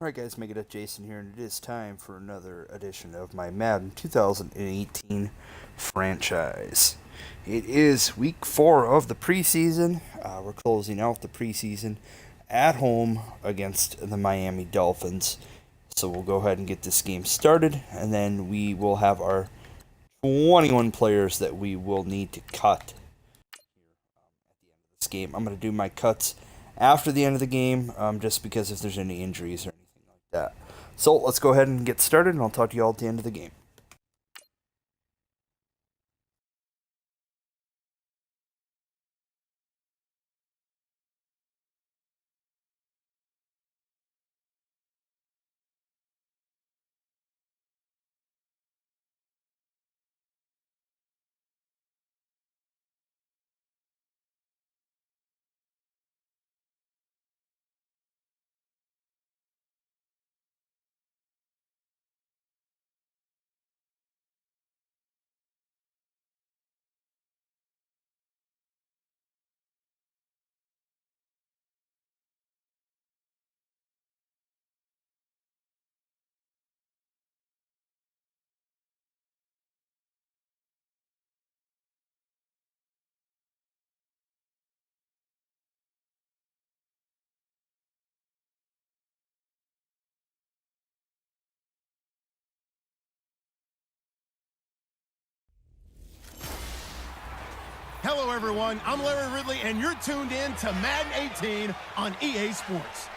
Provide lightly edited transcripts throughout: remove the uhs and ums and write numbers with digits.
Alright guys, Make It Up Jason here, and it is time for another edition of my Madden 2018 franchise. It is week 4 of the preseason. We're closing out the preseason at home against the Miami Dolphins. So we'll go ahead and get this game started, and then we will have our 21 players that we will need to cut at the end of this game. I'm going to do my cuts after the end of the game, just because if there's any injuries or anything like that. So let's go ahead and get started, and I'll talk to you all at the end of the game. Hello, everyone. I'm Larry Ridley, and you're tuned in to Madden 18 on EA Sports.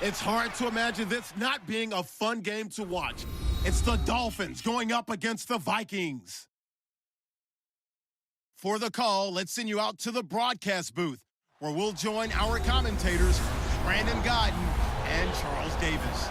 It's hard to imagine this not being a fun game to watch. It's the Dolphins going up against the Vikings. For the call, let's send you out to the broadcast booth, where we'll join our commentators, Brandon Godden and Charles Davis.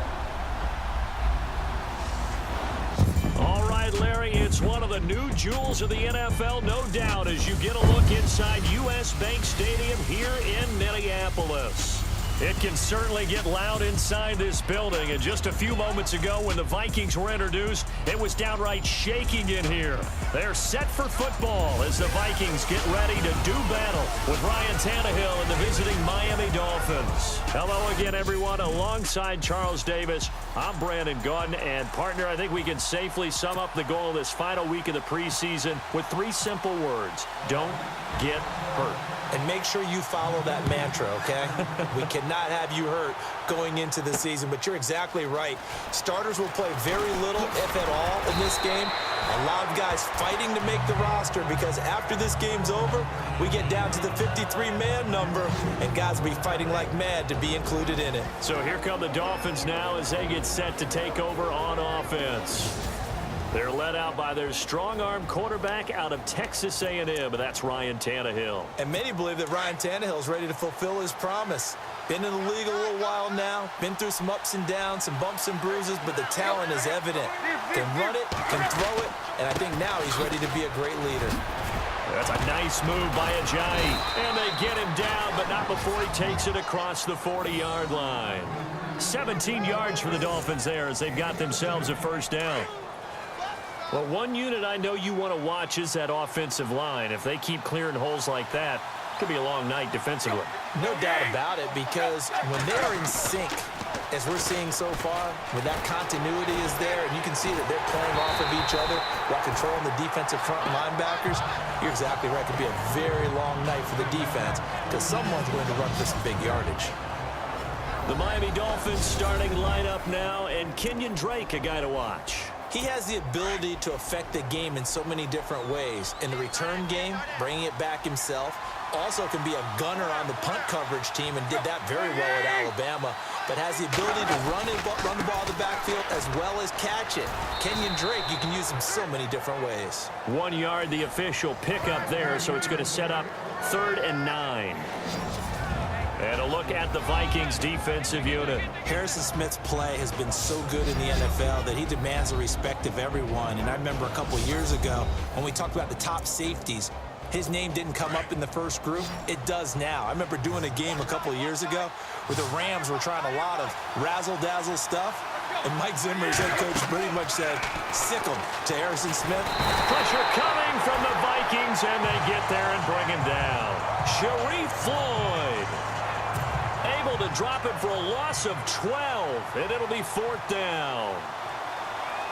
All right, Larry, it's one of the new jewels of the NFL, no doubt, as you get a look inside U.S. Bank Stadium here in Minneapolis. It can certainly get loud inside this building, and just a few moments ago when the Vikings were introduced, it was downright shaking in here. They're set for football as the Vikings get ready to do battle with Ryan Tannehill and the visiting Miami Dolphins. Hello again, everyone. Alongside Charles Davis, I'm Brandon Godden, and partner, I think we can safely sum up the goal of this final week of the preseason with 3 simple words: don't get hurt. And make sure you follow that mantra, okay? We cannot have you hurt going into the season, but you're exactly right. Starters will play very little, if at all, in this game. A lot of guys fighting to make the roster, because after this game's over, we get down to the 53-man number, and guys will be fighting like mad to be included in it. So here come the Dolphins now as they get set to take over on offense. They're led out by their strong-arm quarterback out of Texas A&M. That's Ryan Tannehill. And many believe that Ryan Tannehill is ready to fulfill his promise. Been in the league a little while now, been through some ups and downs, some bumps and bruises, but the talent is evident. Can run it, can throw it, and I think now he's ready to be a great leader. That's a nice move by Ajayi. And they get him down, but not before he takes it across the 40-yard line. 17 yards for the Dolphins there as they've got themselves a first down. Well, one unit I know you want to watch is that offensive line. If they keep clearing holes like that, it could be a long night defensively. No doubt about it, because when they are in sync, as we're seeing so far, when that continuity is there, and you can see that they're playing off of each other while controlling the defensive front linebackers, you're exactly right. It could be a very long night for the defense, because someone's going to run for some big yardage. The Miami Dolphins starting lineup now, and Kenyon Drake, a guy to watch. He has the ability to affect the game in so many different ways. In the return game, bringing it back himself. Also can be a gunner on the punt coverage team and did that very well at Alabama. But has the ability to run the ball in the backfield as well as catch it. Kenyon Drake, you can use him so many different ways. 1 yard, the official pickup there, so it's going to set up 3rd and 9. And a look at the Vikings defensive unit. Harrison Smith's play has been so good in the NFL that he demands the respect of everyone. And I remember a couple years ago when we talked about the top safeties, his name didn't come up in the first group. It does now. I remember doing a game a couple of years ago where the Rams were trying a lot of razzle-dazzle stuff. And Mike Zimmer's head coach pretty much said, sick him to Harrison Smith. Pressure coming from the Vikings, and they get there and bring him down. Sharif Floyd. Able to drop it for a loss of 12, and it'll be 4th down.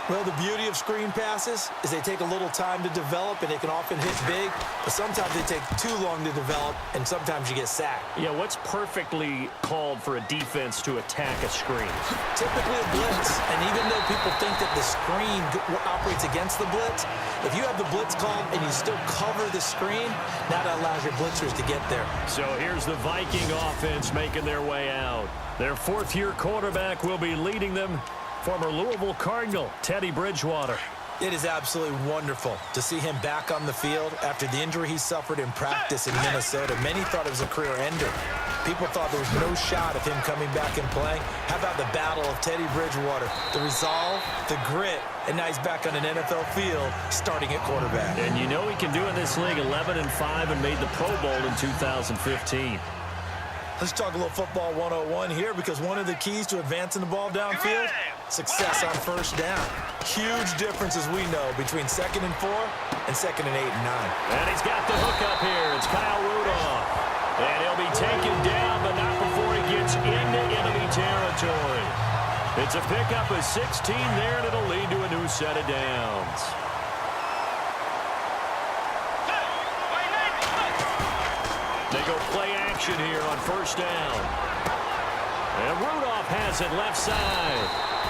Well, the beauty of screen passes is they take a little time to develop, and they can often hit big, but sometimes they take too long to develop, and sometimes you get sacked. Yeah, what's perfectly called for a defense to attack a screen? Typically a blitz, and even though people think that the screen operates against the blitz, if you have the blitz called and you still cover the screen, that allows your blitzers to get there. So here's the Viking offense making their way out. Their 4th-year quarterback will be leading them. Former Louisville Cardinal, Teddy Bridgewater. It is absolutely wonderful to see him back on the field after the injury he suffered in practice in Minnesota. Many thought it was a career ender. People thought there was no shot of him coming back and playing. How about the battle of Teddy Bridgewater? The resolve, the grit, and now he's back on an NFL field starting at quarterback. And you know he can do in this league 11-5 and made the Pro Bowl in 2015. Let's talk a little football 101 here, because one of the keys to advancing the ball downfield, success on first down. Huge difference, as we know, between 2nd and 4 and 2nd and 8 and 9. And he's got the hook up here. It's Kyle Rudolph. And he'll be taken down, but not before he gets into enemy territory. It's a pickup of 16 there, and it'll lead to a new set of downs. They go play action here on first down. And Rudolph has it left side.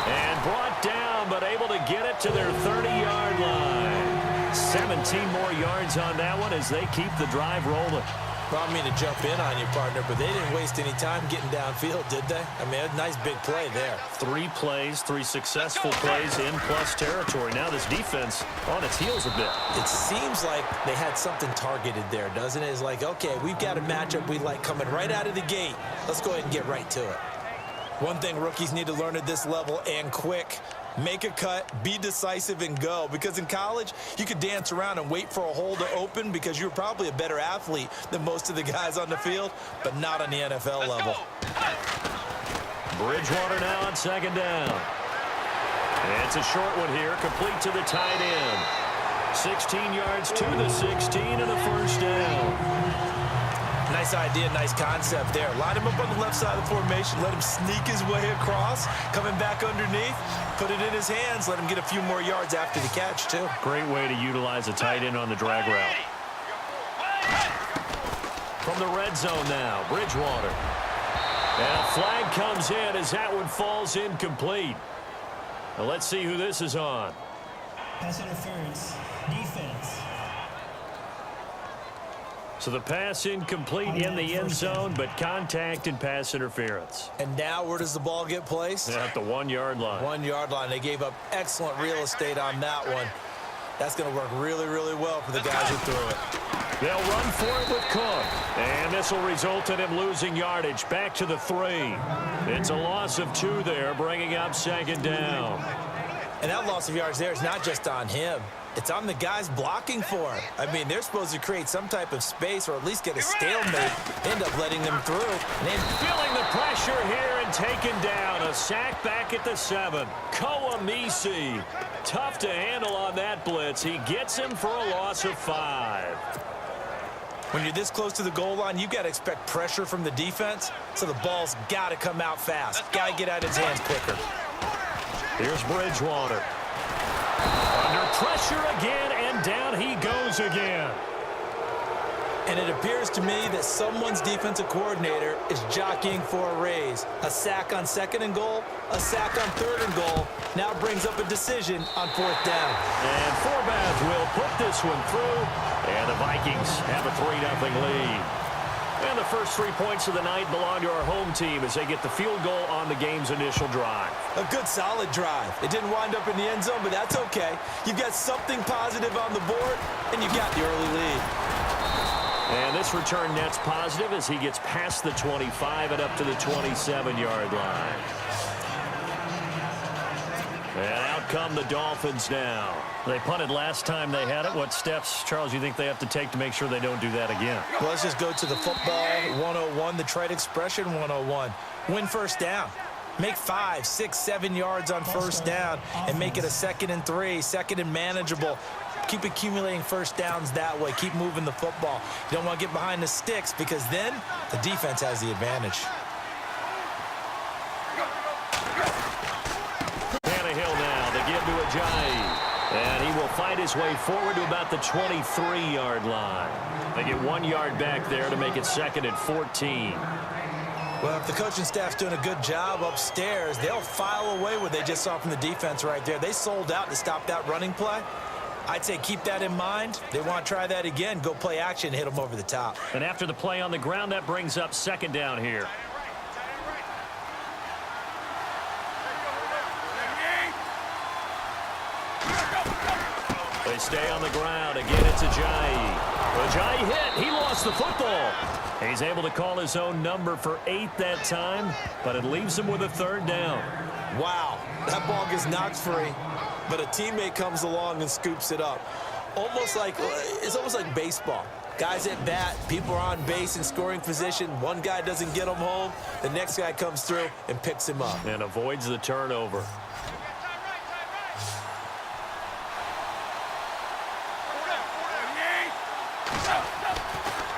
And brought down, but able to get it to their 30-yard line. 17 more yards on that one as they keep the drive rolling. Well, I mean to jump in on you, partner, but they didn't waste any time getting downfield, did they? I mean, a nice big play there. 3 plays, 3 successful plays in plus territory. Now this defense on its heels a bit. It seems like they had something targeted there, doesn't it? It's like, okay, we've got a matchup we like coming right out of the gate. Let's go ahead and get right to it. One thing rookies need to learn at this level, and quick: make a cut, be decisive, and go. Because in college, you could dance around and wait for a hole to open because you're probably a better athlete than most of the guys on the field, but not on the NFL level. Bridgewater now on 2nd down. And it's a short one here, complete to the tight end. 16 yards to the 16 and a first down. Nice idea, nice concept there. Line him up on the left side of the formation. Let him sneak his way across. Coming back underneath. Put it in his hands. Let him get a few more yards after the catch, too. Great way to utilize a tight end on the drag route. From the red zone now, Bridgewater. And a flag comes in as that one falls incomplete. Now let's see who this is on. Pass interference, defense. So the pass incomplete in the end zone, but contact and pass interference. And now where does the ball get placed? At the 1-yard line. 1-yard line. They gave up excellent real estate on that one. That's going to work really, really well for the guys who threw it. They'll run for it with Cook. And this will result in him losing yardage. Back to the 3. It's a loss of 2 there, bringing up 2nd down. And that loss of yards there is not just on him. It's on the guys blocking for him. I mean, they're supposed to create some type of space or at least get a stalemate. End up letting them through. And then feeling the pressure here and taken down. A sack back at the 7. Koamisi. Tough to handle on that blitz. He gets him for a loss of 5. When you're this close to the goal line, you've got to expect pressure from the defense. So the ball's got to come out fast. Got to get out of his hands quicker. Here's Bridgewater. Under pressure again, and down he goes again. And it appears to me that someone's defensive coordinator is jockeying for a raise. A sack on 2nd and goal, a sack on 3rd and goal, now brings up a decision on 4th down. And Forbath will put this one through, and the Vikings have a 3-0 lead. And the first 3 points of the night belong to our home team as they get the field goal on the game's initial drive. A good, solid drive. It didn't wind up in the end zone, but that's okay. You've got something positive on the board, and you got the early lead. And this return net's positive as he gets past the 25 and up to the 27-yard line. And out come the Dolphins now. They punted last time they had it. What steps, Charles, you think they have to take to make sure they don't do that again? Well, let's just go to the football 101, the trite expression 101. Win first down. Make 5, 6, 7 yards on first down and make it a 2nd and 3, 2nd and manageable. Keep accumulating first downs that way. Keep moving the football. You don't want to get behind the sticks because then the defense has the advantage. Ajayi. And he will find his way forward to about the 23-yard line. They get 1 yard back there to make it 2nd and 14. Well, if the coaching staff's doing a good job upstairs, they'll file away what they just saw from the defense right there. They sold out to stop that running play. I'd say keep that in mind. They want to try that again. Go play action, hit them over the top. And after the play on the ground, that brings up 2nd down here. They stay on the ground. Again, it's Ajayi. Ajayi hit. He lost the football. He's able to call his own number for 8 that time, but it leaves him with a 3rd down. Wow, that ball gets knocked free, but a teammate comes along and scoops it up. It's almost like baseball. Guys at bat, people are on base in scoring position. One guy doesn't get him home. The next guy comes through and picks him up. And avoids the turnover.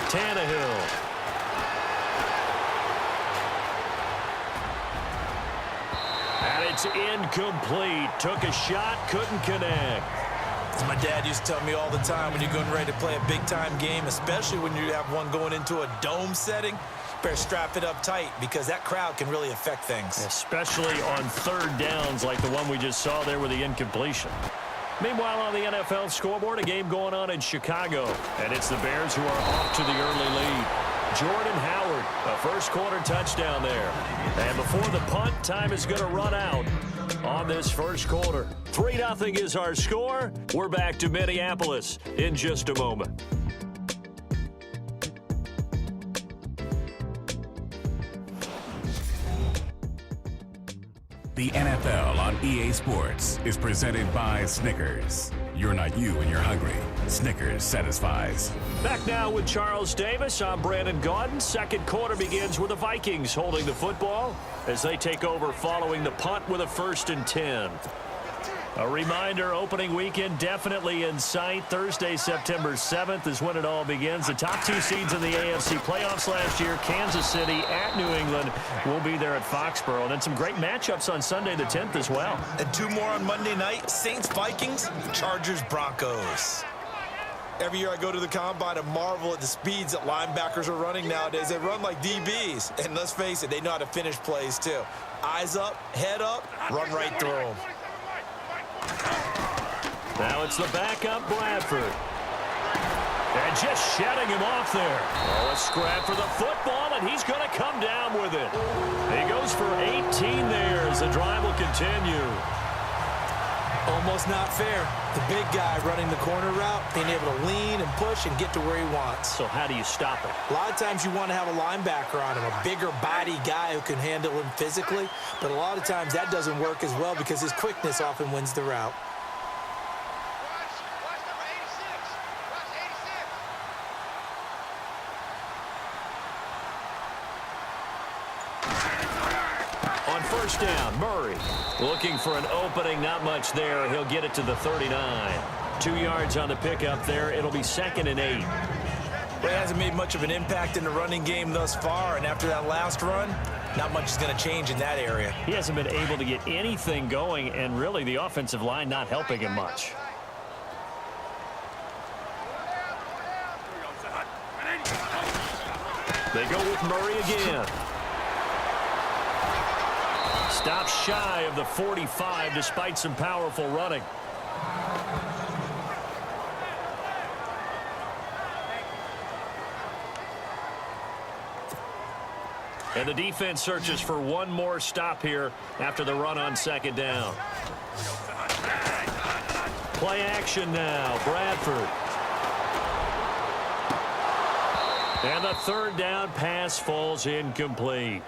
Tannehill. And it's incomplete. Took a shot, couldn't connect. As my dad used to tell me all the time, when you're getting ready to play a big-time game, especially when you have one going into a dome setting, better strap it up tight because that crowd can really affect things. Especially on 3rd downs like the one we just saw there with the incompletion. Meanwhile, on the NFL scoreboard, a game going on in Chicago. And it's the Bears who are off to the early lead. Jordan Howard, a first-quarter touchdown there. And before the punt, time is going to run out on this first quarter. 3-0 is our score. We're back to Minneapolis in just a moment. The NFL on EA Sports is presented by Snickers. You're not you when you're hungry. Snickers satisfies. Back now with Charles Davis. I'm Brandon Gaudin. Second quarter begins with the Vikings holding the football as they take over following the punt with a 1st and 10. A reminder, opening weekend definitely in sight. Thursday, September 7th is when it all begins. The top 2 seeds in the AFC playoffs last year, Kansas City at New England, will be there at Foxborough. And then some great matchups on Sunday the 10th as well. And 2 more on Monday night, Saints-Vikings, Chargers-Broncos. Every year I go to the Combine and marvel at the speeds that linebackers are running nowadays. They run like DBs. And let's face it, they know how to finish plays too. Eyes up, head up, run right through them. Now it's the backup, Bradford. And just shutting him off there. Oh, a scrap for the football, and he's going to come down with it. He goes for 18 there as the drive will continue. Almost not fair. The big guy running the corner route, being able to lean and push and get to where he wants. So how do you stop it? A lot of times you want to have a linebacker on him, a bigger body guy who can handle him physically. But a lot of times that doesn't work as well because his quickness often wins the route. On 1st down, Murray looking for an opening. Not much there. He'll get it to the 39. 2 yards on the pickup there. It'll be 2nd and 8. But he hasn't made much of an impact in the running game thus far, and after that last run, not much is going to change in that area. He hasn't been able to get anything going, and really the offensive line not helping him much. They go with Murray again. Stops shy of the 45 despite some powerful running. And the defense searches for one more stop here after the run on 2nd down. Play action now, Bradford. And the 3rd down pass falls incomplete.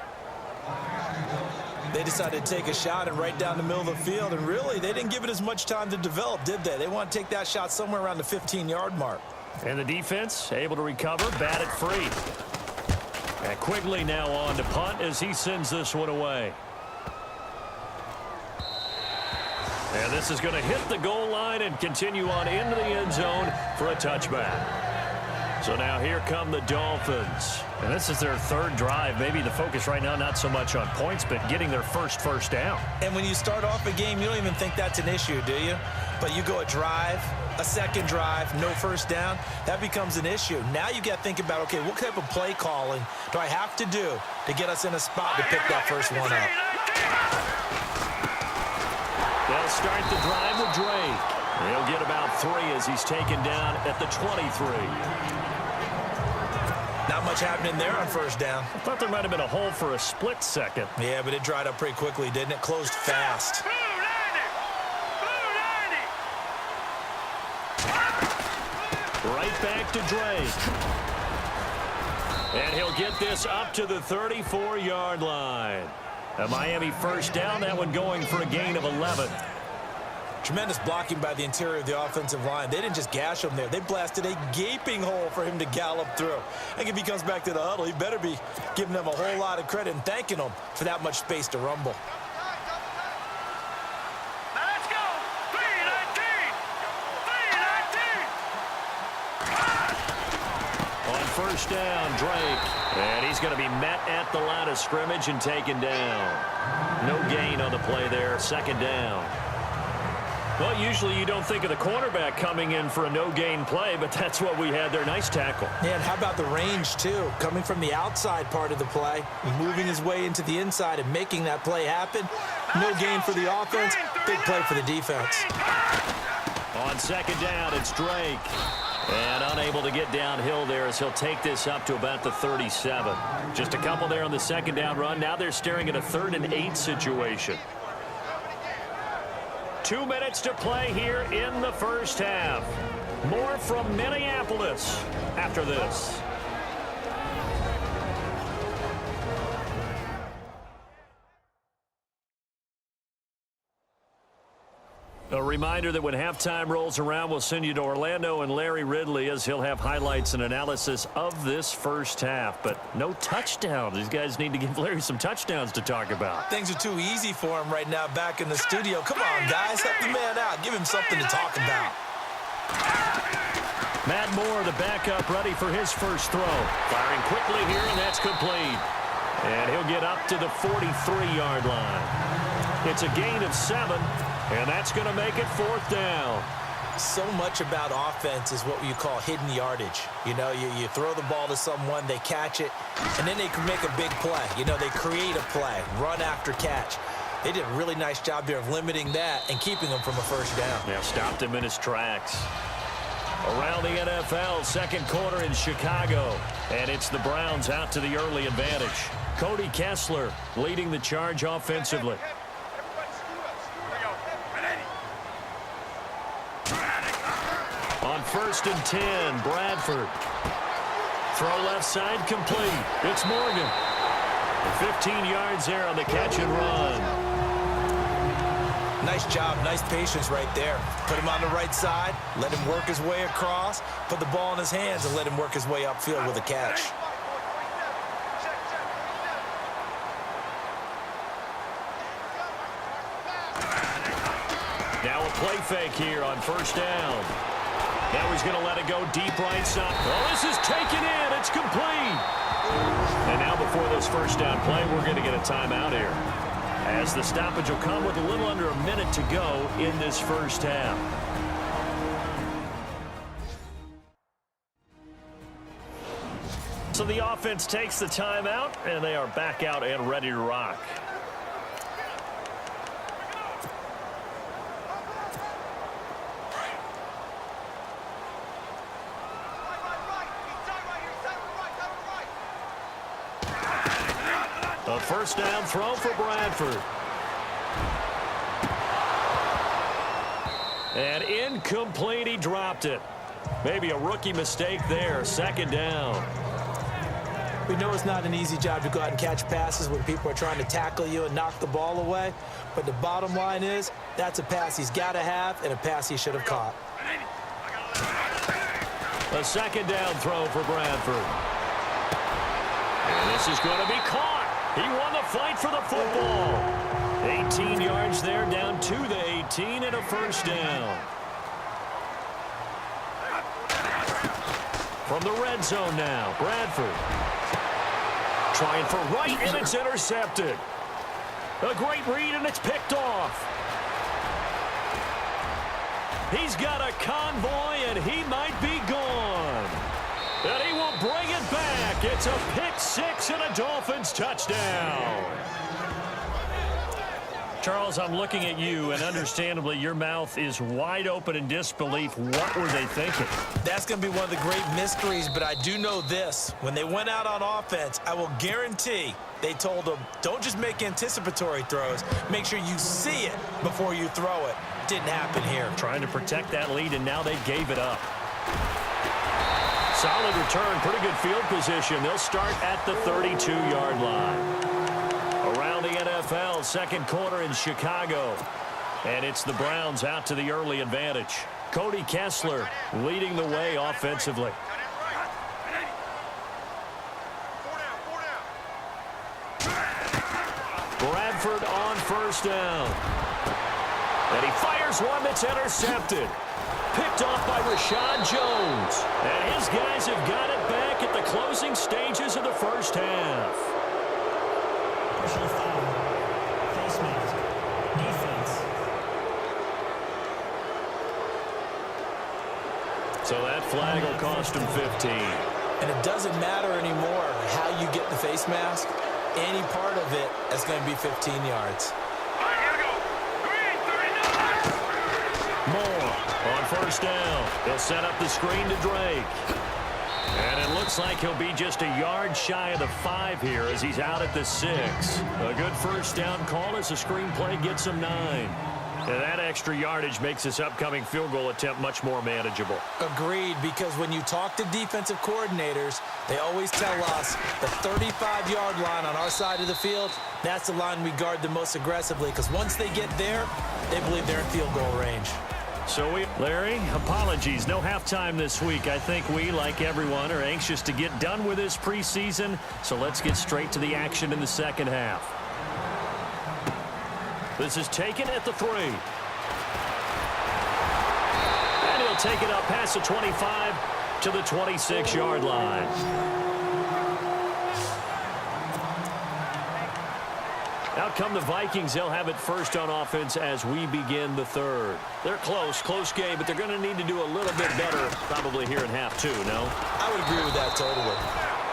They decided to take a shot and right down the middle of the field, and really, they didn't give it as much time to develop, did they? They want to take that shot somewhere around the 15-yard mark. And the defense able to recover, bat it free. And Quigley now on to punt as he sends this one away. And this is going to hit the goal line and continue on into the end zone for a touchback. So now here come the Dolphins. And this is their third drive. Maybe the focus right now not so much on points, but getting their first down. And when you start off a game, you don't even think that's an issue, do you? But you go a drive, a second drive, no first down, that becomes an issue. Now you got to think about, okay, what type of play calling do I have to do to get us in a spot to pick that first one up? They'll start the drive with Drake. He'll get about 3 as he's taken down at the 23. Not much happening there on first down. I thought there might have been a hole for a split second. Yeah, but it dried up pretty quickly, didn't it? Closed fast. Right back to Drake. And he'll get this up to the 34-yard line. A Miami first down, that one going for a gain of 11. Tremendous blocking by the interior of the offensive line. They didn't just gash him there. They blasted a gaping hole for him to gallop through. I think if he comes back to the huddle, he better be giving them a whole lot of credit and thanking them for that much space to rumble. Now let's go. 3-19. On first down, Drake. And he's going to be met at the line of scrimmage and taken down. No gain on the play there. Second down. Well, usually you don't think of the cornerback coming in for a no-gain play, but that's what we had there. Nice tackle. Yeah, and how about the range, too? Coming from the outside part of the play, moving his way into the inside and making that play happen. No gain for the offense, big play for the defense. On second down, it's Drake. And unable to get downhill there as he'll take this up to about the 37. Just a couple there on the second down run. Now they're staring at a 3rd and 8 situation. 2 minutes to play here in the first half. More from Minneapolis after this. A reminder that when halftime rolls around, we'll send you to Orlando and Larry Ridley as he'll have highlights and analysis of this first half. But no touchdowns. These guys need to give Larry some touchdowns to talk about. Things are too easy for him right now back in the studio. Come on, guys. Help the man out. Give him something to talk about. Matt Moore, the backup, ready for his first throw. Firing quickly here, and that's complete. And he'll get up to the 43-yard line. It's a gain of 7. And that's going to make it 4th down. So much about offense is what you call hidden yardage. You know, you throw the ball to someone, they catch it, and then they can make a big play. You know, they create a play, run after catch. They did a really nice job here of limiting that and keeping him from a first down. Yeah, stopped him in his tracks. Around the NFL, second quarter in Chicago. And it's the Browns out to the early advantage. Cody Kessler leading the charge offensively. On 1st and 10, Bradford. Throw left side complete. It's Morgan. 15 yards there on the catch and run. Nice job, nice patience right there. Put him on the right side, let him work his way across, put the ball in his hands and let him work his way upfield with a catch. Now a play fake here on first down. Now he's going to let it go deep right side. Oh, this is taken in. It's complete. And now before this first down play, we're going to get a timeout here, as the stoppage will come with a little under a minute to go in this first half. So the offense takes the timeout, and they are back out and ready to rock. A first down throw for Bradford. And incomplete, he dropped it. Maybe a rookie mistake there. Second down. We know it's not an easy job to go out and catch passes when people are trying to tackle you and knock the ball away. But the bottom line is, that's a pass he's got to have and a pass he should have caught. A second down throw for Bradford. And this is going to be caught. He won the fight for the football. 18 yards there, down to the 18 and a first down. From the red zone now, Bradford. Trying for right, and it's intercepted. A great read, and it's picked off. He's got a convoy, and he might be gone. And he will bring it back. It's a pick six and a Dolphins touchdown. Charles, I'm looking at you, and understandably, your mouth is wide open in disbelief. What were they thinking? That's going to be one of the great mysteries, but I do know this. When they went out on offense, I will guarantee they told them, don't just make anticipatory throws. Make sure you see it before you throw it. Didn't happen here. Trying to protect that lead, and now they gave it up. Solid return, pretty good field position. They'll start at the 32-yard line. Around the NFL, second quarter in Chicago. And it's the Browns out to the early advantage. Cody Kessler leading the way offensively. Bradford on first down. And he fires one that's intercepted. Picked off by Rashad Jones. And his guys have got it back at the closing stages of the first half. Personal foul. Face mask. Defense. So that flag will cost him 15. And it doesn't matter anymore how you get the face mask. Any part of it is going to be 15 yards. All right, here we go. 3, 39. Moore on first down. He'll set up the screen to Drake. And it looks like he'll be just a yard shy of the 5 here as he's out at the 6. A good first down call as the screenplay gets him 9. And that extra yardage makes this upcoming field goal attempt much more manageable. Agreed, because when you talk to defensive coordinators, they always tell us the 35-yard line on our side of the field, that's the line we guard the most aggressively, because once they get there, they believe they're in field goal range. So Larry, apologies. No halftime this week. I think we, like everyone, are anxious to get done with this preseason. So let's get straight to the action in the second half. This is taken at the 3. And he'll take it up past the 25 to the 26-yard line. Out come the Vikings. They'll have it first on offense as we begin the third. They're close game, but they're going to need to do a little bit better probably here in half 2, no? I would agree with that totally.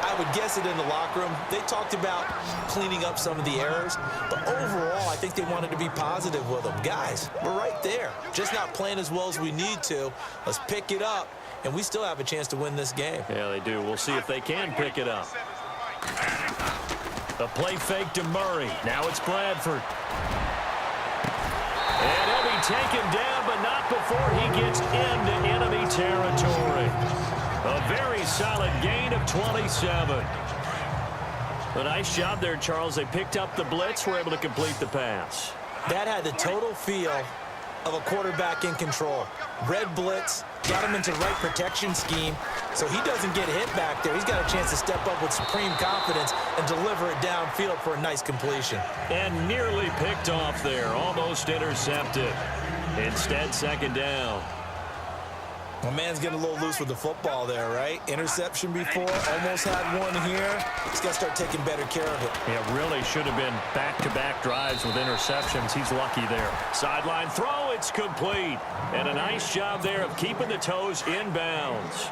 I would guess it in the locker room. They talked about cleaning up some of the errors, but overall, I think they wanted to be positive with them. Guys, we're right there. Just not playing as well as we need to. Let's pick it up, and we still have a chance to win this game. Yeah, they do. We'll see if they can pick it up. A play fake to Murray. Now it's Bradford. And he'll be taken down, but not before he gets into enemy territory. A very solid gain of 27. A nice job there, Charles. They picked up the blitz, were able to complete the pass. That had the total feel of a quarterback in control. Red blitz, got him into right protection scheme, so he doesn't get hit back there. He's got a chance to step up with supreme confidence and deliver it downfield for a nice completion. And nearly picked off there, almost intercepted. Instead, second down. My man's getting a little loose with the football there, right? Interception before, almost had one here. He's got to start taking better care of it. Yeah, really should have been back-to-back drives with interceptions. He's lucky there. Sideline throw, it's complete. And a nice job there of keeping the toes in bounds.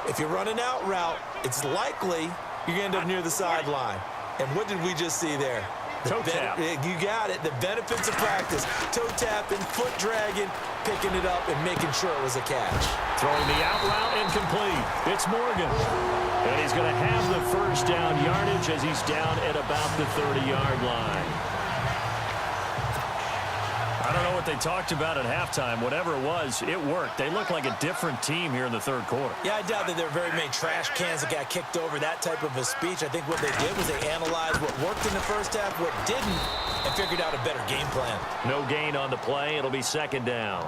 If you're running out route, it's likely you're going to end up near the sideline. And what did we just see there? Toe tap. You got it. The benefits of practice. Toe tapping, foot dragging, picking it up, and making sure it was a catch. Throwing the out route incomplete. It's Morgan. And he's going to have the first down yardage as he's down at about the 30-yard line. I don't know what they talked about at halftime. Whatever it was, it worked. They look like a different team here in the third quarter. Yeah, I doubt that there are very many trash cans that got kicked over, that type of a speech. I think what they did was they analyzed what worked in the first half, what didn't, and figured out a better game plan. No gain on the play. It'll be second down.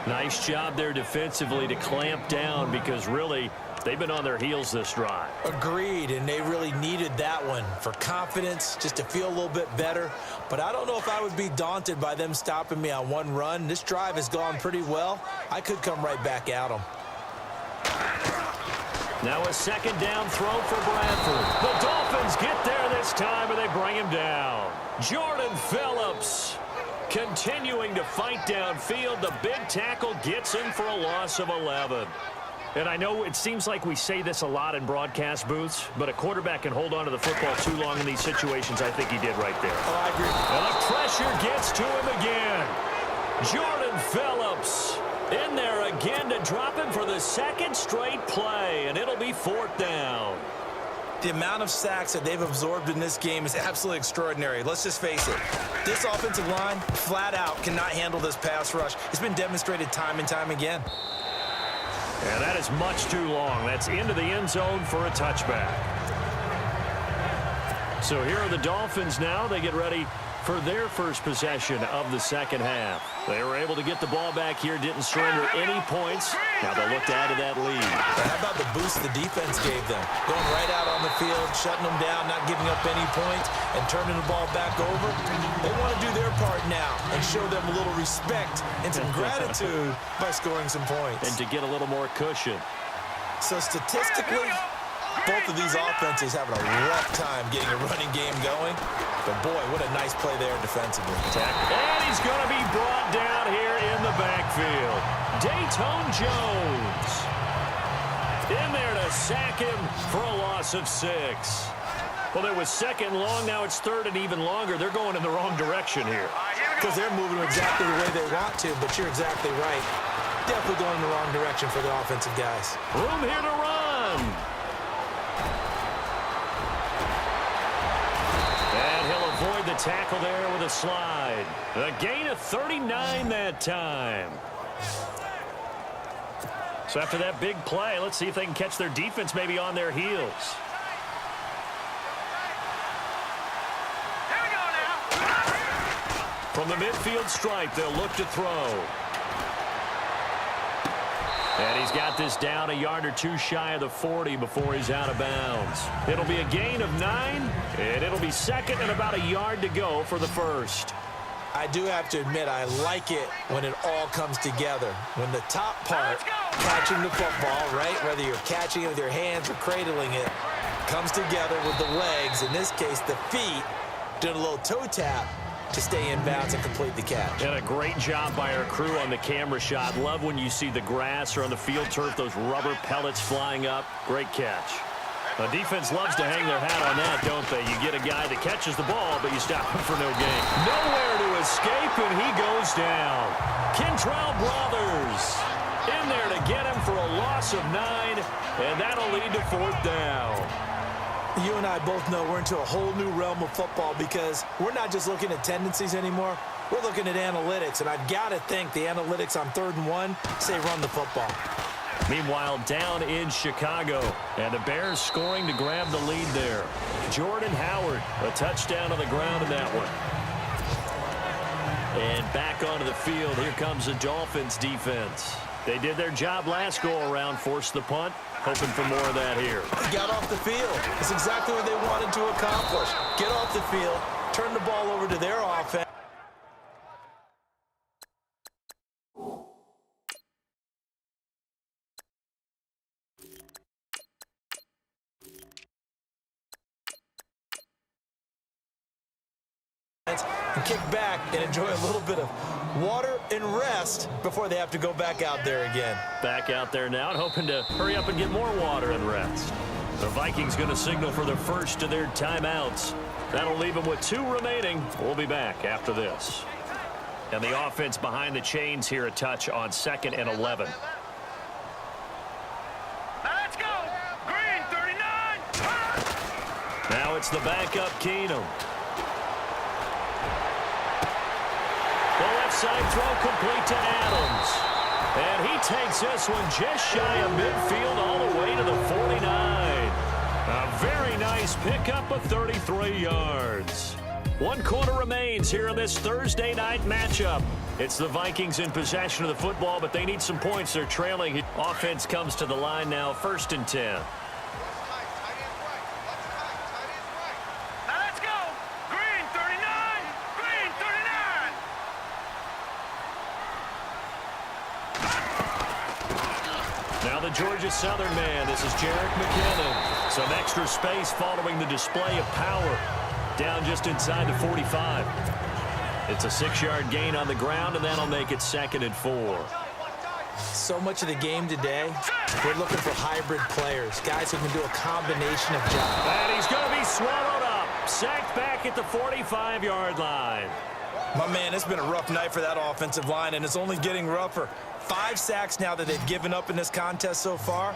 Nice job there defensively to clamp down because really they've been on their heels this drive. Agreed, and they really needed that one for confidence, just to feel a little bit better. But I don't know if I would be daunted by them stopping me on one run. This drive has gone pretty well. I could come right back at them. Now a second down throw for Bradford. The Dolphins get there this time, and they bring him down. Jordan Phillips continuing to fight downfield. The big tackle gets him for a loss of 11. And I know it seems like we say this a lot in broadcast booths, but a quarterback can hold on to the football too long in these situations. I think he did right there. Oh, I agree. And the pressure gets to him again. Jordan Phillips in there again to drop him for the second straight play, and it'll be 4th down. The amount of sacks that they've absorbed in this game is absolutely extraordinary. Let's just face it. This offensive line, flat out, cannot handle this pass rush. It's been demonstrated time and time again. And that is much too long. That's into the end zone for a touchback. So here are the Dolphins now. They get ready for their first possession of the second half. They were able to get the ball back here, didn't surrender any points. Now they'll look to add to that lead. But how about the boost the defense gave them? Going right out on the field, shutting them down, not giving up any points, and turning the ball back over. They want to do their part now and show them a little respect and some gratitude by scoring some points. And to get a little more cushion. So statistically, both of these offenses having a rough time getting a running game going. But, boy, what a nice play there defensively. And he's going to be brought down here in the backfield. Dayton Jones in there to sack him for a loss of 6. Well, it was second long. Now it's third and even longer. They're going in the wrong direction here. Because they're moving exactly the way they want to, but you're exactly right. Definitely going in the wrong direction for the offensive guys. Room here to run. And he'll avoid the tackle there with a slide. A gain of 39 that time. So after that big play, let's see if they can catch their defense maybe on their heels. Here we go now. From the midfield stripe, they'll look to throw. And he's got this down a yard or two shy of the 40 before he's out of bounds. It'll be a gain of 9, and it'll be second and about a yard to go for the first. I do have to admit, I like it when it all comes together. When the top part, catching the football, right, whether you're catching it with your hands or cradling it, comes together with the legs, in this case the feet, doing a little toe tap to stay in bounds and complete the catch. And a great job by our crew on the camera shot. Love when you see the grass or on the field turf, those rubber pellets flying up. Great catch. The defense loves to hang their hat on that, don't they? You get a guy that catches the ball, but you stop him for no gain. Nowhere to escape, and he goes down. Kentrell Brothers in there to get him for a loss of 9, and that'll lead to 4th down. You and I both know we're into a whole new realm of football because we're not just looking at tendencies anymore. We're looking at analytics, and I've got to think the analytics on 3rd and 1 say run the football. Meanwhile, down in Chicago, and the Bears scoring to grab the lead there. Jordan Howard, a touchdown on the ground in that one. And back onto the field, here comes the Dolphins defense. They did their job last go-around, forced the punt, hoping for more of that here. They got off the field. It's exactly what they wanted to accomplish. Get off the field, turn the ball over to their offense. And kick back and enjoy a little bit of water and rest before they have to go back out there again. Back out there now and hoping to hurry up and get more water and rest. The Vikings going to signal for the first of their timeouts. That'll leave them with 2 remaining. We'll be back after this. And the offense behind the chains here a touch on 2nd and 11. Now let's go. Green 39. Now it's the backup Keenum. The left side throw complete to Adams. And he takes this one just shy of midfield all the way to the 49. A very nice pickup of 33 yards. 1 quarter remains here in this Thursday night matchup. It's the Vikings in possession of the football, but they need some points. They're trailing. Offense comes to the line now, 1st and 10. Georgia Southern man. This is Jerick McKinnon. Some extra space following the display of power. Down just inside the 45. It's a 6-yard gain on the ground, and that'll make it 2nd and 4. So much of the game today, we're looking for hybrid players, guys who can do a combination of jobs. And he's going to be swallowed up. Sacked back at the 45-yard line. My man, it's been a rough night for that offensive line, and it's only getting rougher. 5 sacks now that they've given up in this contest so far.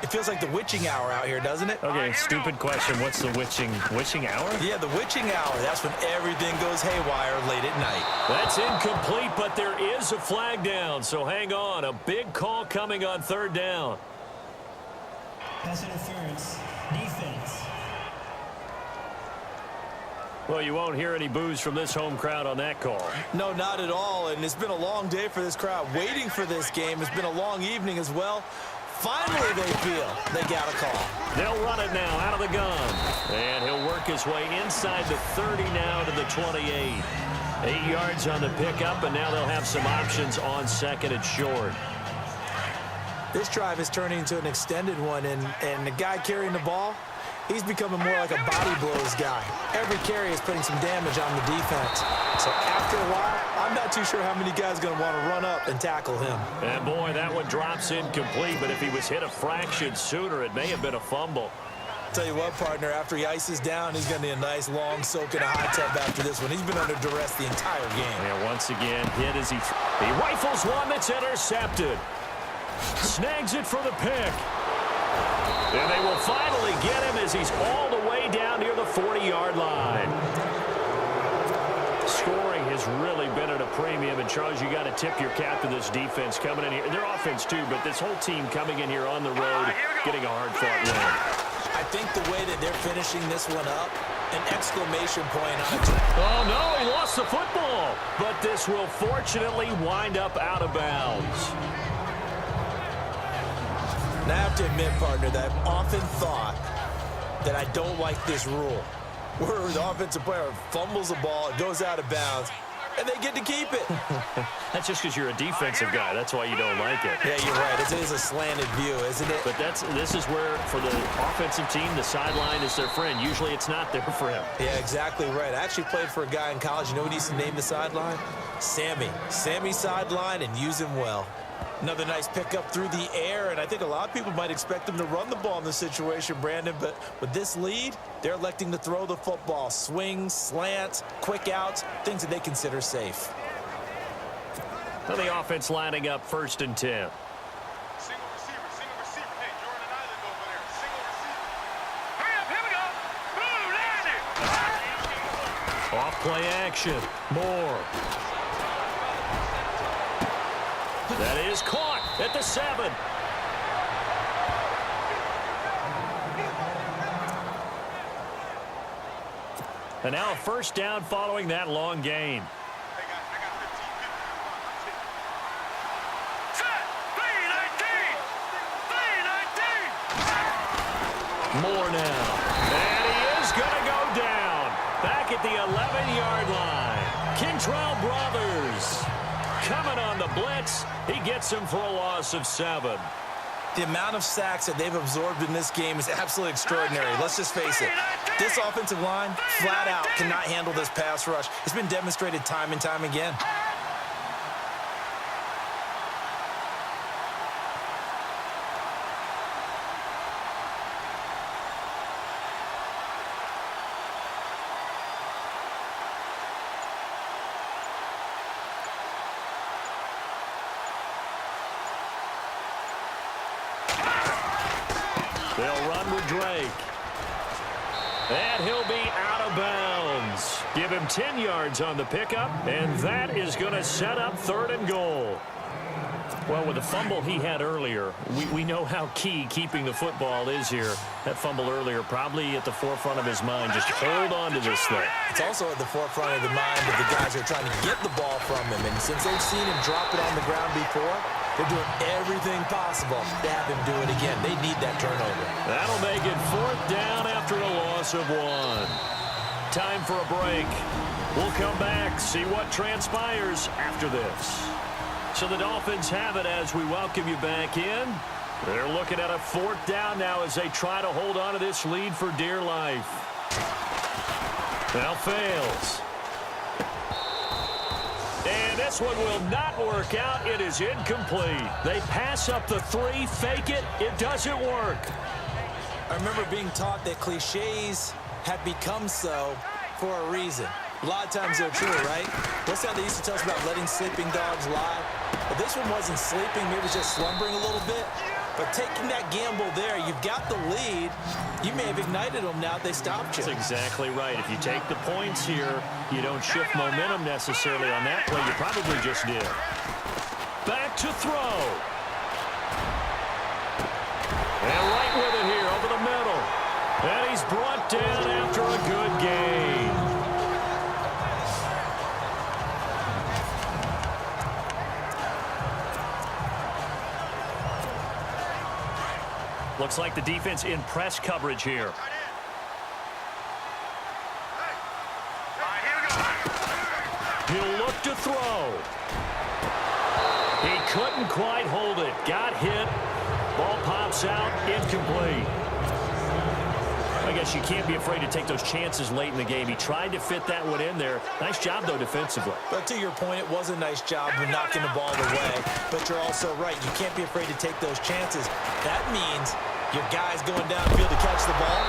It feels like the witching hour out here, doesn't it? Okay, stupid question. What's the witching hour? Yeah, the witching hour. That's when everything goes haywire late at night. That's incomplete, but there is a flag down, so hang on. A big call coming on 3rd down. Pass interference. Defense. Well, you won't hear any boos from this home crowd on that call. No, not at all, and it's been a long day for this crowd. Waiting for this game. It's been a long evening as well. Finally, they feel they got a call. They'll run it now out of the gun. And he'll work his way inside the 30 now to the 28. 8 yards on the pickup, and now they'll have some options on 2nd and short. This drive is turning into an extended one, and the guy carrying the ball, he's becoming more like a body blows guy. Every carry is putting some damage on the defense. So after a while, I'm not too sure how many guys are going to want to run up and tackle him. And boy, that one drops incomplete, but if he was hit a fraction sooner, it may have been a fumble. Tell you what, partner, after he ices down, he's going to need a nice long soak in a hot tub after this one. He's been under duress the entire game. And once again, hit as he rifles one that's intercepted. Snags it for the pick. And they will finally get him as he's all the way down near the 40-yard line. Scoring has really been at a premium. And, Charles, you got to tip your cap to this defense coming in here. Their offense, too, but this whole team coming in here on the road, getting a hard-fought win. I think the way that they're finishing this one up, an exclamation point on it. Oh, no, he lost the football. But this will fortunately wind up out of bounds. Now, I have to admit, partner, that I've often thought that I don't like this rule, where the offensive player fumbles the ball, it goes out of bounds, and they get to keep it. That's just because you're a defensive guy. That's why you don't like it. Yeah, you're right. It is a slanted view, isn't it? But this is where, for the offensive team, the sideline is their friend. Usually it's not there for him. Yeah, exactly right. I actually played for a guy in college. You know what he used to name the sideline? Sammy. Sammy sideline, and use him well. Another nice pickup through the air, and I think a lot of people might expect them to run the ball in this situation, Brandon, but with this lead, they're electing to throw the football. Swings, slants, quick outs, things that they consider safe. So the offense lining up 1st and 10. Single receiver. Hey, Jordan and Island over there. Single receiver. Hurry up, here we go. Boom, landed. Off play action. Moore. That is caught at the 7. And now a 1st down following that long gain. Hey, guys, I got 15. Set. 3-19. More now. And he is going to go down. Back at the 11-yard line. Kintrell Brothers coming on the blitz. He gets him for a loss of 7. The amount of sacks that they've absorbed in this game is absolutely extraordinary. Let's just face it. This offensive line, flat out, cannot handle this pass rush. It's been demonstrated time and time again. They'll run with Drake. And he'll be out of bounds. Give him 10 yards on the pickup, and that is going to set up 3rd and goal. Well, with the fumble he had earlier, we know how key keeping the football is here. That fumble earlier probably at the forefront of his mind. Just hold on to this thing. It's also at the forefront of the mind of the guys who are trying to get the ball from him. And since they've seen him drop it on the ground before, they're doing everything possible to have him do it again. They need that turnover. That'll make it 4th down after a loss of 1. Time for a break. We'll come back, see what transpires after this. So the Dolphins have it as we welcome you back in. They're looking at a 4th down now as they try to hold on to this lead for dear life. Now fails. And this one will not work out. It is incomplete. They pass up the 3, fake it. It doesn't work. I remember being taught that cliches have become so for a reason. A lot of times they're true, right? What's that they used to tell us about letting sleeping dogs lie? But this one wasn't sleeping. Maybe it was just slumbering a little bit. But taking that gamble there, you've got the lead. You may have ignited them now if they stopped you. That's exactly right. If you take the points here, you don't shift momentum necessarily on that play. You probably just did. Back to throw. And right with it here over the middle. And he's brought down after a good game. Looks like the defense in press coverage here. He'll look to throw. He couldn't quite hold it. Got hit. Ball pops out. Incomplete. I guess you can't be afraid to take those chances late in the game. He tried to fit that one in there. Nice job, though, defensively. But to your point, it was a nice job of knocking the ball away. But you're also right. You can't be afraid to take those chances. That means your guys going downfield to catch the ball,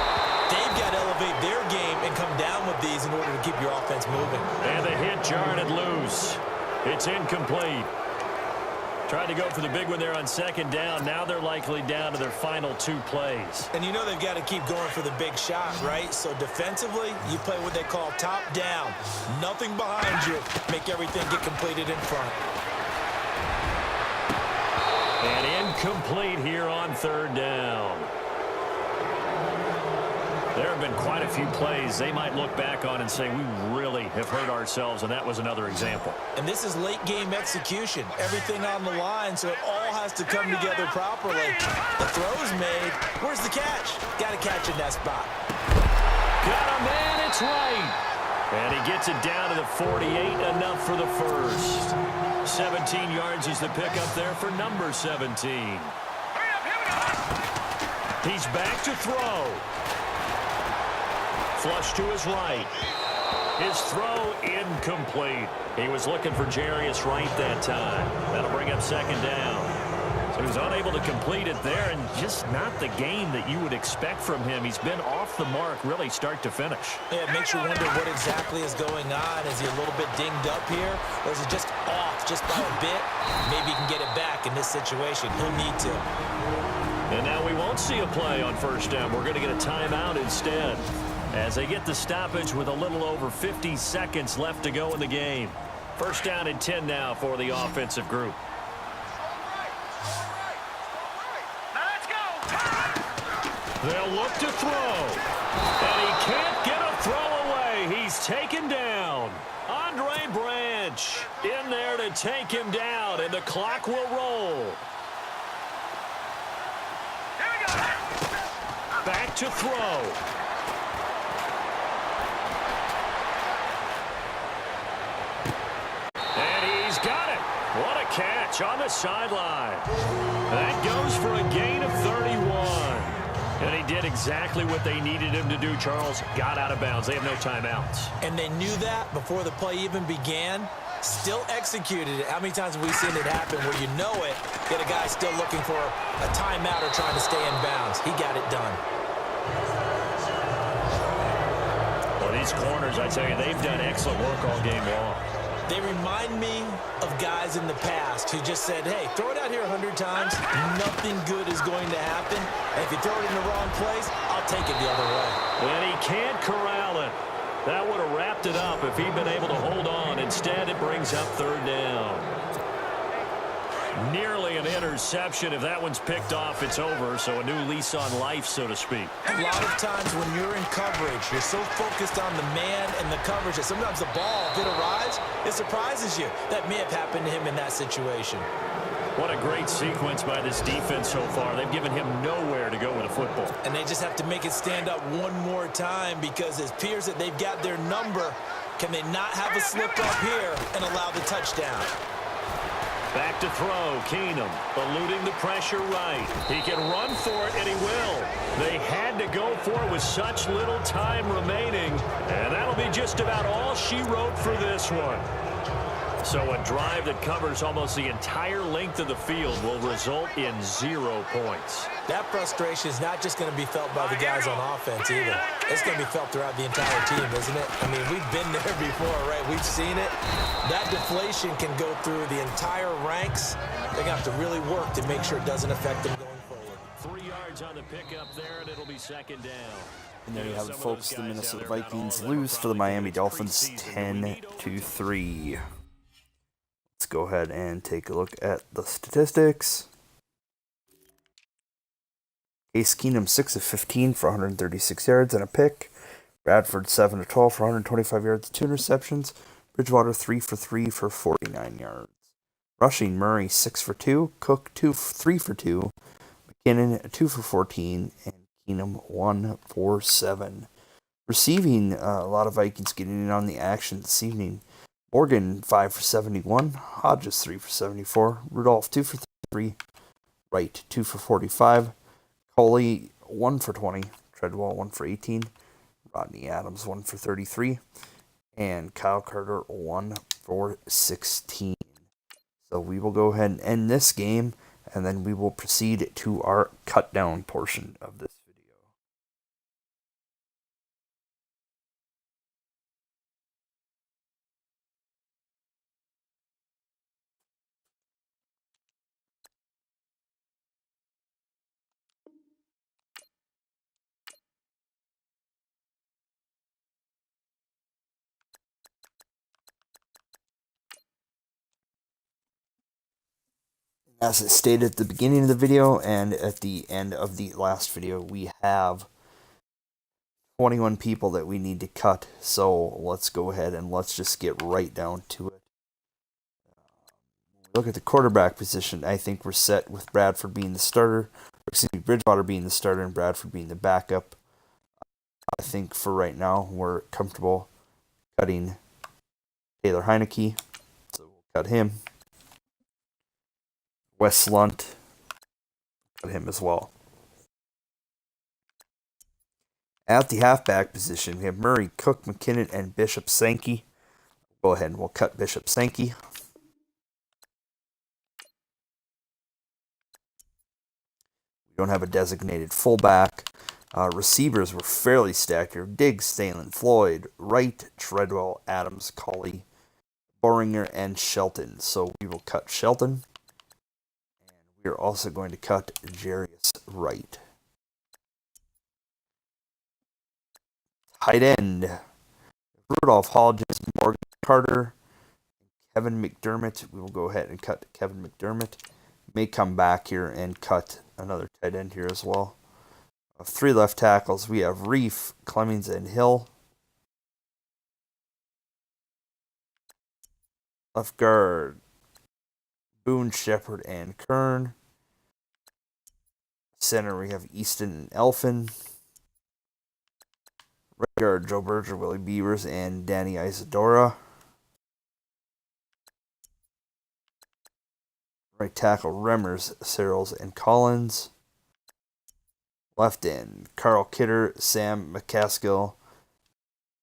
they've got to elevate their game and come down with these in order to keep your offense moving. And the hit jarred it loose. It's incomplete. Tried to go for the big one there on 2nd down. Now they're likely down to their final 2 plays. And you know they've got to keep going for the big shot, right? So defensively, you play what they call top down. Nothing behind you. Make everything get completed in front. And incomplete here on 3rd down. There have been quite a few plays they might look back on and say, we really have hurt ourselves, and that was another example. And this is late game execution. Everything on the line, so it all has to come together properly. The throw's made. Where's the catch? Got to catch in that spot. Got a man, it's right. And he gets it down to the 48, enough for the first. 17 yards is the pickup there for number 17. He's back to throw. Flush to his right. His throw incomplete. He was looking for Jarius Wright that time. That'll bring up 2nd down. So he was unable to complete it there, and just not the game that you would expect from him. He's been off the mark really start to finish. Yeah, it makes you wonder what exactly is going on. Is he a little bit dinged up here, or is he just off just by a bit? Maybe he can get it back in this situation. He'll need to. And now we won't see a play on 1st down. We're going to get a timeout instead, as they get the stoppage with a little over 50 seconds left to go in the game. 1st down and 10 now for the offensive group. They'll look to throw. And he can't get a throw away. He's taken down. Andre Branch in there to take him down, and the clock will roll. Back to throw. And he's got it. What a catch on the sideline. That goes for a gain of 31. And he did exactly what they needed him to do, Charles. Got out of bounds. They have no timeouts. And they knew that before the play even began. Still executed it. How many times have we seen it happen where you know it, yet a guy still looking for a timeout or trying to stay in bounds? He got it done. Well, these corners, I tell you, they've done excellent work all game long. They remind me of guys in the past who just said, hey, throw it out here 100 times. Nothing good is going to happen. And if you throw it in the wrong place, I'll take it the other way. And he can't corral it. That would have wrapped it up if he'd been able to hold on. Instead, it brings up 3rd down. Nearly an interception. If that one's picked off, it's over. So a new lease on life, so to speak. A lot of times when you're in coverage, you're so focused on the man and the coverage that sometimes the ball, if it arrives, it surprises you. That may have happened to him in that situation. What a great sequence by this defense so far. They've given him nowhere to go with the football. And they just have to make it stand up one more time, because it appears that they've got their number. Can they not have a slip up here and allow the touchdown? Back to throw, Keenum, eluding the pressure right. He can run for it, and he will. They had to go for it with such little time remaining, and that'll be just about all she wrote for this one. So a drive that covers almost the entire length of the field will result in 0 points. That frustration is not just going to be felt by the guys on offense either. It's going to be felt throughout the entire team, isn't it? I mean, we've been there before, right? We've seen it. That deflation can go through the entire ranks. They're going to have to really work to make sure it doesn't affect them going forward. 3 yards on the pickup there, and it'll be second down. And there you have it, folks. The Minnesota Vikings lose to the Miami Dolphins 10-3. Let's go ahead and take a look at the statistics. Case Keenum 6 of 15 for 136 yards and a pick. Bradford 7 of 12 for 125 yards and 2 interceptions. Bridgewater 3 for 3 for 49 yards. Rushing, Murray 6 for 2, Cook 3 for 2, McKinnon 2 for 14, and Keenum 1 for 7. Receiving, a lot of Vikings getting in on the action this evening. Morgan 5 for 71, Hodges 3 for 74, Rudolph 2 for 3, Wright 2 for 45, Coley 1 for 20, Treadwell 1 for 18, Rodney Adams 1 for 33, and Kyle Carter 1 for 16. So we will go ahead and end this game, and then we will proceed to our cut down portion of this video. As it stated at the beginning of the video and at the end of the last video, we have 21 people that we need to cut. So let's go ahead and let's just get right down to it. Look at the quarterback position. I think we're set with Bradford being the starter. Bridgewater being the starter and Bradford being the backup. I think for right now, we're comfortable cutting Taylor Heineke. So we'll cut him. Wes Lunt, cut him as well. At the halfback position, we have Murray, Cook, McKinnon, and Bishop Sankey. Go ahead and we'll cut Bishop Sankey. We don't have a designated fullback. Receivers were fairly stacked here. Diggs, Stalin, Floyd, Wright, Treadwell, Adams, Colley, Boringer, and Shelton. So we will cut Shelton. We are also going to cut Jarius Wright. Tight end. Rudolph, Hodges, Morgan Carter, Kevin McDermott. We will go ahead and cut Kevin McDermott. May come back here and cut another tight end here as well. 3 left tackles. We have Reef, Clemmings, and Hill. Left guard, Boone, Shepard, and Kern. Center, we have Easton and Elfin. Right guard, Joe Berger, Willie Beavers, and Danny Isadora. Right tackle, Remmers, Searles, and Collins. Left end, Carl Kidder, Sam McCaskill,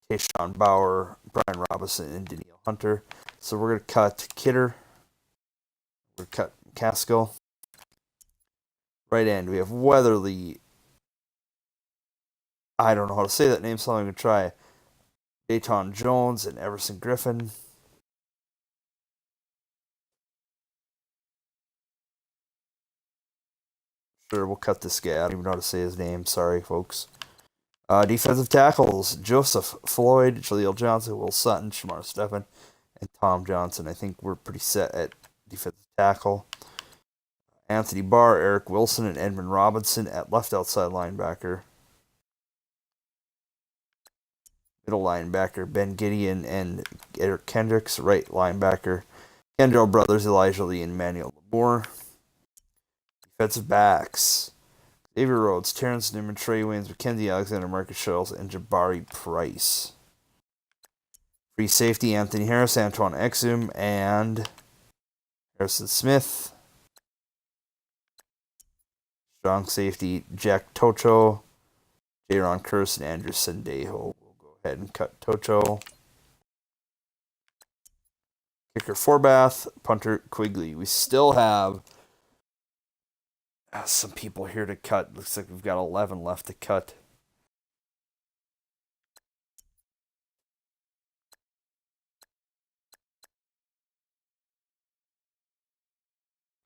Tayshawn Bauer, Brian Robinson, and Danielle Hunter. So we're going to cut Kidder. We're going to cut McCaskill. Right end, we have Weatherly. I don't know how to say that name, so I'm going to try. Dayton Jones and Everson Griffin. Sure, we'll cut this guy. I don't even know how to say his name. Sorry, folks. Defensive tackles, Joseph Floyd, Jaleel Johnson, Will Sutton, Shamar Stephan, and Tom Johnson. I think we're pretty set at defensive tackle. Anthony Barr, Eric Wilson, and Edmund Robinson at left outside linebacker. Middle linebacker, Ben Gideon and Eric Kendricks. Right linebacker, Kendall Brothers, Elijah Lee, and Manuel Labour. Defensive backs, Xavier Rhodes, Terrence Newman, Trey Waynes, Mackenzie Alexander, Marcus Shuttles, and Jabari Price. Free safety, Anthony Harris, Antoine Exum, and Harrison Smith. Strong safety, Jack Tocho. Jaron Curse and Andrew Sendejo. We'll go ahead and cut Tocho. Kicker Forbath, punter Quigley. We still have some people here to cut. Looks like we've got 11 left to cut.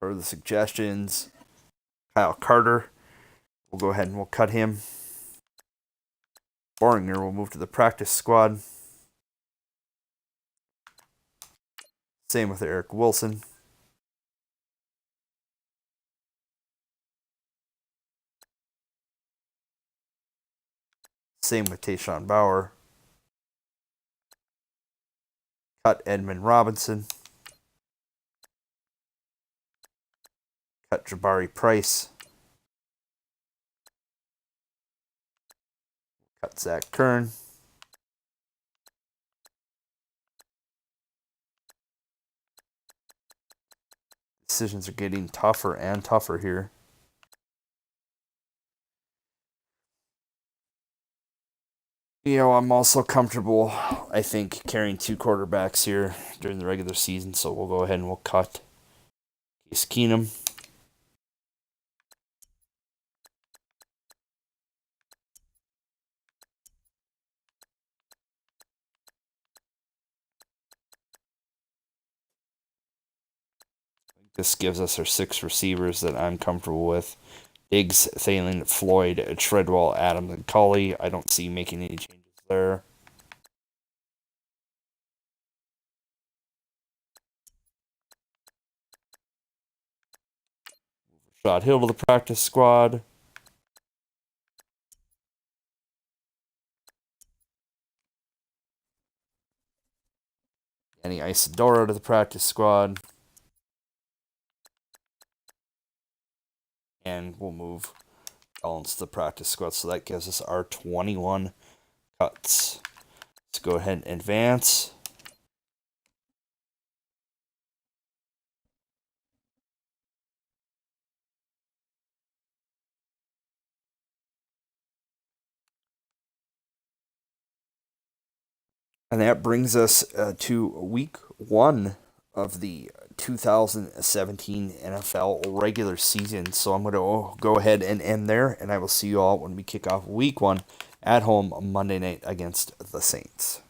For the suggestions, Kyle Carter. We'll go ahead and we'll cut him. Boringer will move to the practice squad. Same with Eric Wilson. Same with Tayshawn Bauer. Cut Edmund Robinson. Cut Jabari Price. Cut Zach Kern. Decisions are getting tougher and tougher here. I'm also comfortable, I think, carrying 2 quarterbacks here during the regular season, so we'll go ahead and we'll cut Case Keenum. This gives us our 6 receivers that I'm comfortable with. Diggs, Thielen, Floyd, Treadwell, Adams, and Colley. I don't see making any changes there. Rashad Hill to the practice squad. Danny Isidoro to the practice squad. And we'll move Collins to the practice squad. So that gives us our 21 cuts. Let's go ahead and advance. And that brings us to week 1 of the 2017 NFL regular season. So I'm going to go ahead and end there, and I will see you all when we kick off week 1 at home Monday night against the Saints.